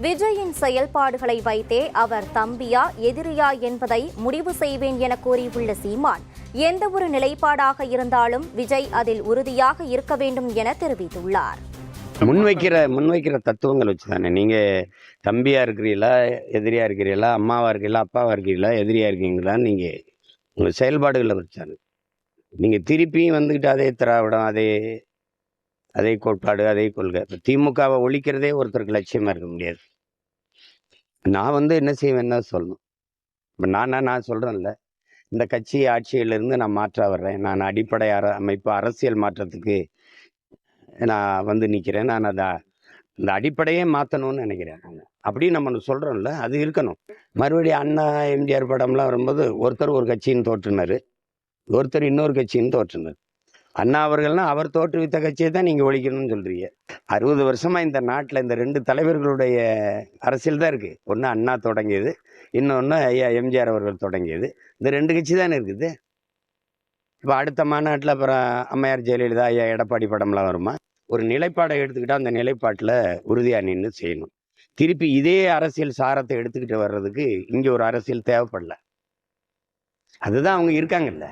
விஜயின் செயல்பாடுகளை வைத்தே அவர் தம்பியா எதிரியா என்பதை முடிவு செய்வேன் என கூறியுள்ள சீமான், எந்தவொரு நிலைப்பாடாக இருந்தாலும் விஜய் அதில் உறுதியாக இருக்க வேண்டும் என தெரிவித்துள்ளார். முன்வைக்கிற தத்துவங்கள் வச்சுதானே நீங்க தம்பியா இருக்கிறீங்களா, எதிரியா இருக்கிறீங்களா, அம்மாவா இருக்கீங்களா, அப்பாவா இருக்கீங்களா, எதிரியா இருக்கீங்களா, நீங்க உங்க செயல்பாடுகளை வச்சாரு. நீங்க திருப்பியும் வந்துக்கிட்டு அதே திராவிடம், அதே கோட்பாடு, அதே கொள்கை. இப்போ திமுகவை ஒழிக்கிறதே ஒருத்தருக்கு லட்சியமா இருக்க முடியாது. நான் என்ன செய்வேன்னு தான் சொல்லணும். இப்போ நான் சொல்றேன்ல, இந்த கட்சி ஆட்சியிலிருந்து நான் மாற்ற வர்றேன், நான் அடிப்படை அமைப்பு அரசியல் மாற்றத்துக்கு நான் நிற்கிறேன், நான் இந்த அடிப்படையே மாற்றணும்னு நினைக்கிறேன். அப்படின்னு நம்ம சொல்கிறோம்ல, அது இருக்கணும். மறுபடியும் அண்ணா எம்ஜிஆர் படம்லாம் வரும்போது ஒருத்தர் ஒரு கட்சின்னு தோற்றுனார், ஒருத்தர் இன்னொரு கட்சின்னு தோற்றுனார். அண்ணா அவர்கள்னா அவர் தோற்றுவித்த கட்சியை தான் நீங்கள் ஒழிக்கணும்னு சொல்கிறீங்க. 60 வருஷமாக இந்த நாட்டில் இந்த 2 தலைவர்களுடைய அரசியல் தான் இருக்குது. ஒன்று அண்ணா தொடங்கியது, இன்னொன்று ஐயா எம்ஜிஆர் அவர்கள் தொடங்கியது. இந்த 2 கட்சி தானே இருக்குது. இப்போ அடுத்த மாநாட்டில் அப்புறம் அம்மையார் ஜெயலலிதா, ஐயா எடப்பாடி படம்லாம் வருமா? ஒரு நிலைப்பாடை எடுத்துக்கிட்டால் அந்த நிலைப்பாட்டில் உறுதியாக நின்று செய்யணும். திருப்பி இதே அரசியல் சாரத்தை எடுத்துக்கிட்டு வர்றதுக்கு இங்கே ஒரு அரசியல் தேவைப்படல. அதுதான் அவங்க இருக்காங்கல்ல.